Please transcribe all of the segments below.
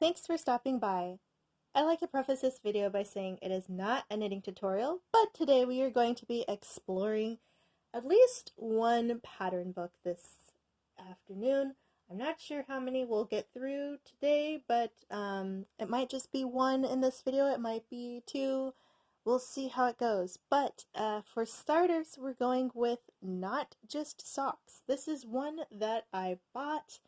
thanks for stopping by. I'd like to preface this video by saying it is not a knitting tutorial, but today we are going to be exploring at least one pattern book this afternoon. I'm not sure how many we'll get through today, but it might just be one in this video, it might be two. We'll see how it goes. But for starters, we're going with Not Just Socks. This is one that I bought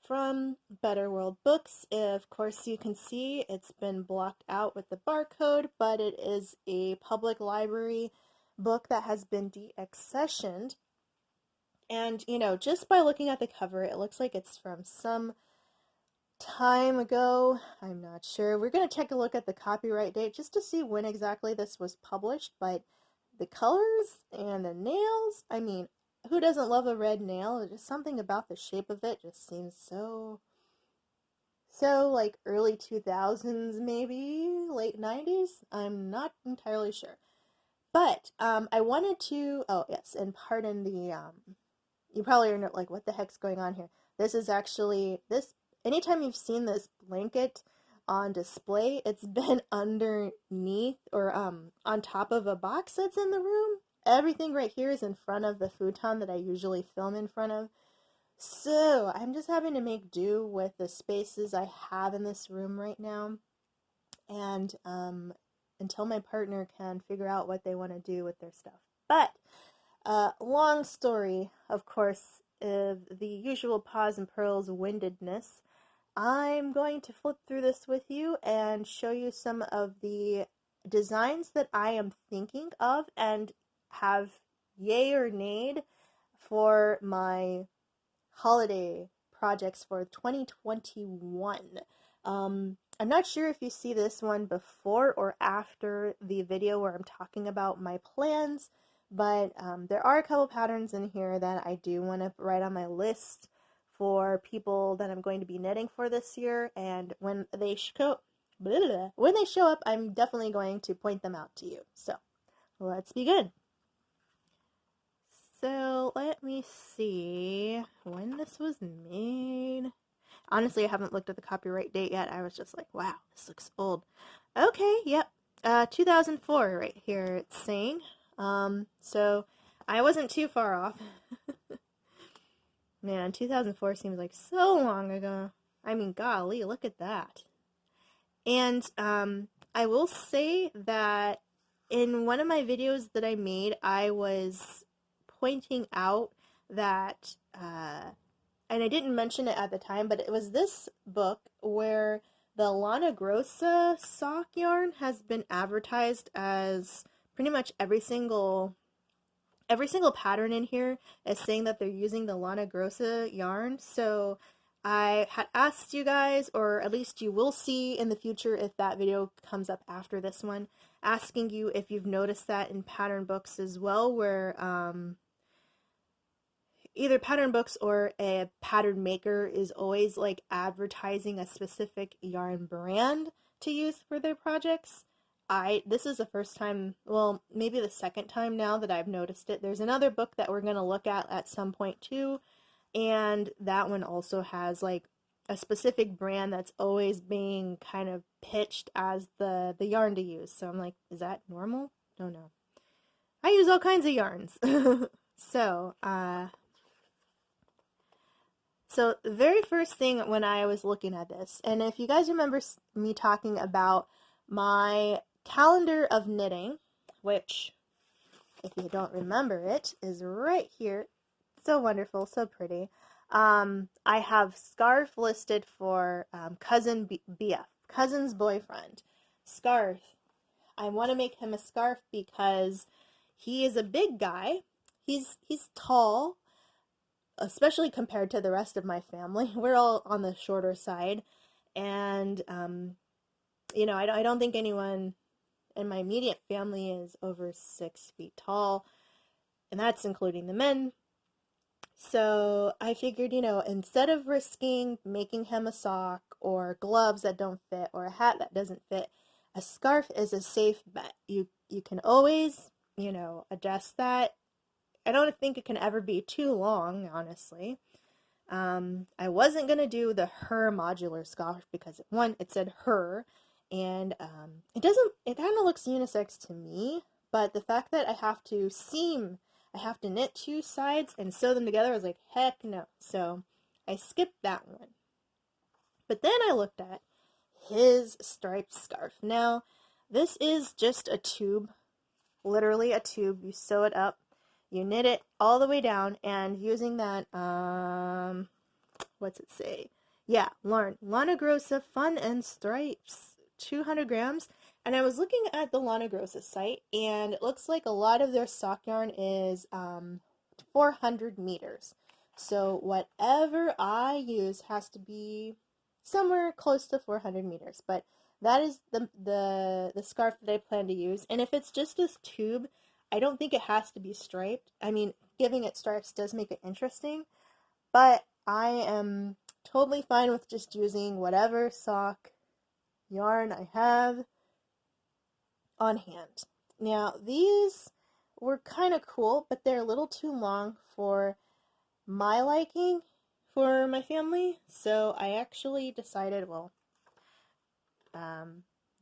from Better World Books. Of course, you can see it's been blocked out with the barcode, but it is a public library book that has been deaccessioned. And, you know, just by looking at the cover, it looks like it's from some time ago. I'm not sure. We're going to take a look at the copyright date just to see when exactly this was published, but the colors and the nails, I mean, who doesn't love a red nail? Just something about the shape of it just seems so like early 2000s, maybe late 90s. I'm not entirely sure. But I wanted to, oh yes, and pardon the, you probably are like, what the heck's going on here? This is actually, anytime you've seen this blanket on display, it's been underneath or on top of a box that's in the room. Everything right here is in front of the futon that I usually film in front of. So I'm just having to make do with the spaces I have in this room right now. And until my partner can figure out what they want to do with their stuff. But long story, of course, of the usual pause and pearls windedness, I'm going to flip through this with you and show you some of the designs that I am thinking of and have yay or nayed for my holiday projects for 2021. I'm not sure if you see this one before or after the video where I'm talking about my plans, but there are a couple patterns in here that I do want to write on my list for people that I'm going to be knitting for this year, and when they show up, I'm definitely going to point them out to you. So let's begin. So let me see when this was made. Honestly, I haven't looked at the copyright date yet. I was just like, wow, this looks old. Okay, yep. 2004 right here it's saying. So I wasn't too far off. Man, 2004 seems like so long ago. I mean, golly, look at that. And I will say that in one of my videos that I made, I was pointing out that, and I didn't mention it at the time, but it was this book where the Lana Grossa sock yarn has been advertised as pretty much every single pattern in here is saying that they're using the Lana Grossa yarn. So I had asked you guys, or at least you will see in the future if that video comes up after this one, asking you if you've noticed that in pattern books as well, where either pattern books or a pattern maker is always like advertising a specific yarn brand to use for their projects. This is the first time, well, maybe the second time now that I've noticed it. There's another book that we're going to look at some point too, and that one also has like a specific brand that's always being kind of pitched as the yarn to use. So I'm like, is that normal? Don't know. I use all kinds of yarns. So the very first thing when I was looking at this, and if you guys remember me talking about my calendar of knitting, which, if you don't remember it, is right here. So wonderful, so pretty. I have scarf listed for cousin's boyfriend. Scarf. I want to make him a scarf because he is a big guy. He's tall, especially compared to the rest of my family. We're all on the shorter side, and you know, I don't think anyone in my immediate family is over 6 feet tall, and that's including the men. So I figured, you know, instead of risking making him a sock or gloves that don't fit or a hat that doesn't fit, a scarf is a safe bet. You can always, you know, adjust that. I don't think it can ever be too long, honestly. I wasn't going to do the her modular scarf because one, it said her, and it kind of looks unisex to me, but the fact that I have to knit two sides and sew them together, I was like, heck no. So I skipped that one. But then I looked at his striped scarf. Now, this is just a tube, literally a tube. You sew it up, you knit it all the way down, and using that, what's it say? Yeah, Lana Grossa Fun and Stripes, 200 grams. And I was looking at the Lana Grossa site, and it looks like a lot of their sock yarn is 400 meters. So whatever I use has to be somewhere close to 400 meters. But that is the scarf that I plan to use. And if it's just this tube, I don't think it has to be striped. I mean, giving it stripes does make it interesting, but I am totally fine with just using whatever sock yarn I have on hand. Now, these were kind of cool, but they're a little too long for my liking for my family, so I actually decided, well,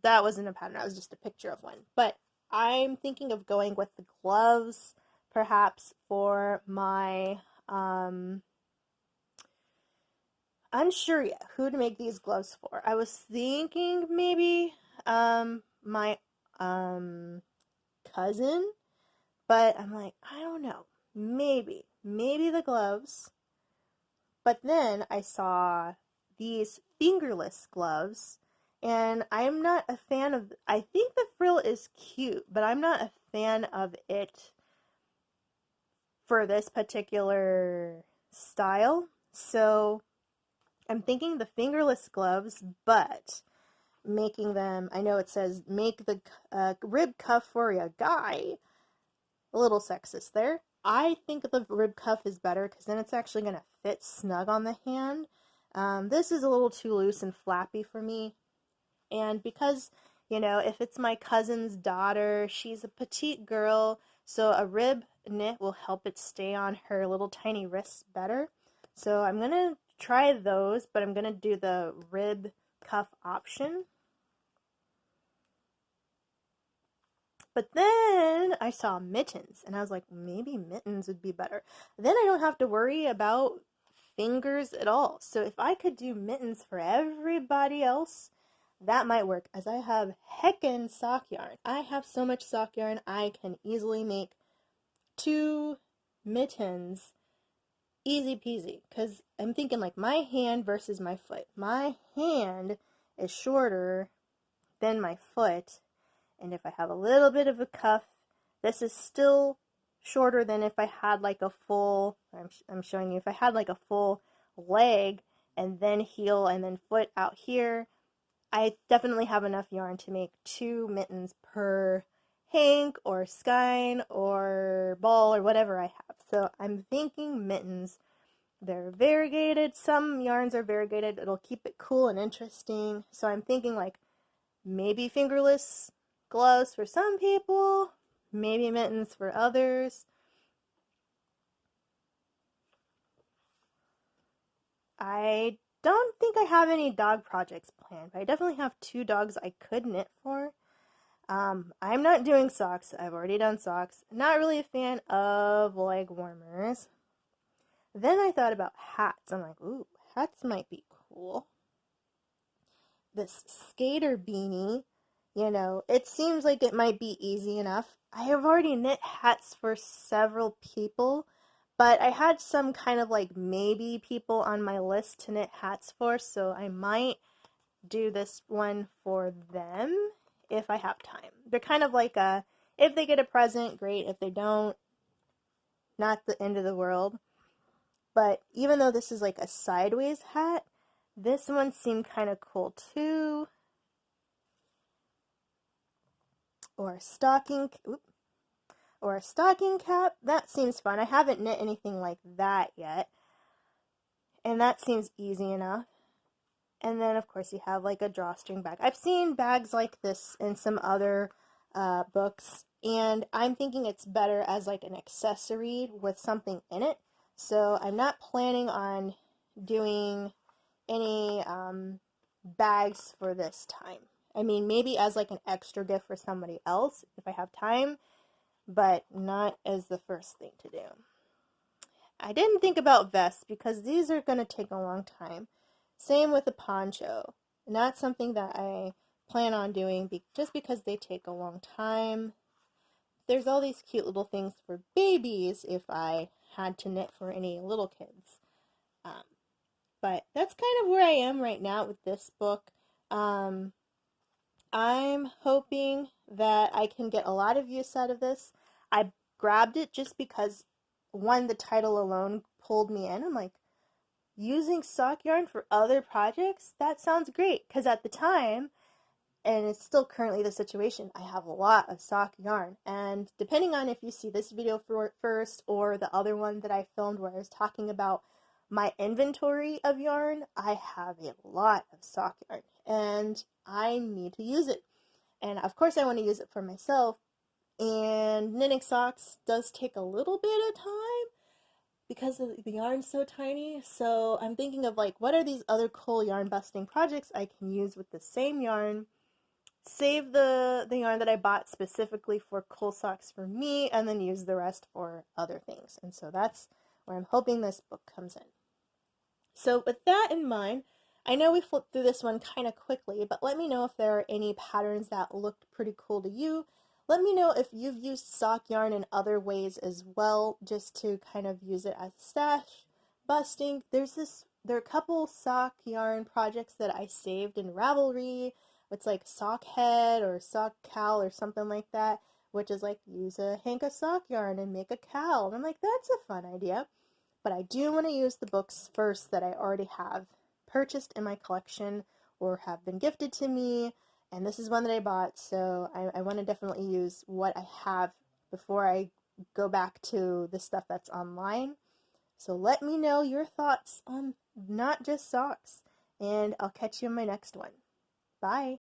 that wasn't a pattern, that was just a picture of one. But I'm thinking of going with the gloves, perhaps for my, unsure yet who to make these gloves for. I was thinking maybe my cousin, but I'm like, I don't know. Maybe the gloves. But then I saw these fingerless gloves, and I'm not a fan of, I think the frill is cute, but I'm not a fan of it for this particular style. So I'm thinking the fingerless gloves, but making them, I know it says make the rib cuff for a guy. A little sexist there. I think the rib cuff is better because then it's actually going to fit snug on the hand. This is a little too loose and flappy for me. And because, if it's my cousin's daughter, she's a petite girl, so a rib knit will help it stay on her little tiny wrists better. So I'm going to try those, but I'm going to do the rib cuff option. But then I saw mittens, and I was like, maybe mittens would be better. Then I don't have to worry about fingers at all. So if I could do mittens for everybody else, that might work, as I have heckin' sock yarn. I have so much sock yarn, I can easily make 2 mittens easy peasy, because I'm thinking like my hand versus my foot. My hand is shorter than my foot, and if I have a little bit of a cuff, this is still shorter than if I had like a full, I'm showing you, if I had like a full leg and then heel and then foot out here. I definitely have enough yarn to make 2 mittens per hank or skein or ball or whatever I have. So I'm thinking mittens. They're variegated. Some yarns are variegated. It'll keep it cool and interesting. So I'm thinking like maybe fingerless gloves for some people, maybe mittens for others. I don't think I have any dog projects planned, but I definitely have 2 dogs I could knit for. I'm not doing socks. I've already done socks. Not really a fan of leg warmers. Then I thought about hats. I'm like, ooh, hats might be cool. This skater beanie, it seems like it might be easy enough. I have already knit hats for several people, but I had some kind of like maybe people on my list to knit hats for, so I might do this one for them if I have time. They're kind of like if they get a present, great. If they don't, not the end of the world. But even though this is like a sideways hat, this one seemed kind of cool too. Or a stocking cap. That seems fun. I haven't knit anything like that yet. And that seems easy enough. And then, of course, you have like a drawstring bag. I've seen bags like this in some other books, and I'm thinking it's better as like an accessory with something in it. So I'm not planning on doing any bags for this time. I mean, maybe as like an extra gift for somebody else if I have time, but not as the first thing to do. I didn't think about vests because these are going to take a long time. Same with a poncho. Not something that I plan on doing just because they take a long time. There's all these cute little things for babies if I had to knit for any little kids. Um, but that's kind of where I am right now with this book. I'm hoping that I can get a lot of use out of this. I grabbed it just because, one, the title alone pulled me in. I'm like, using sock yarn for other projects? That sounds great. Because at the time, and it's still currently the situation, I have a lot of sock yarn. And depending on if you see this video first or the other one that I filmed where I was talking about my inventory of yarn, I have a lot of sock yarn and I need to use it. And of course I want to use it for myself, and knitting socks does take a little bit of time because the yarn's so tiny. So I'm thinking of like, what are these other cool yarn busting projects I can use with the same yarn, save the yarn that I bought specifically for cool socks for me, and then use the rest for other things. And so that's where I'm hoping this book comes in. So with that in mind, I know we flipped through this one kind of quickly, but let me know if there are any patterns that looked pretty cool to you. Let me know if you've used sock yarn in other ways as well, just to kind of use it as stash busting. There are a couple sock yarn projects that I saved in Ravelry. It's like sock head or sock cowl or something like that, which is like use a hank of sock yarn and make a cowl. And I'm like, that's a fun idea. But I do want to use the books first that I already have purchased in my collection or have been gifted to me. And this is one that I bought, so I want to definitely use what I have before I go back to the stuff that's online. So let me know your thoughts on not just socks, and I'll catch you in my next one. Bye!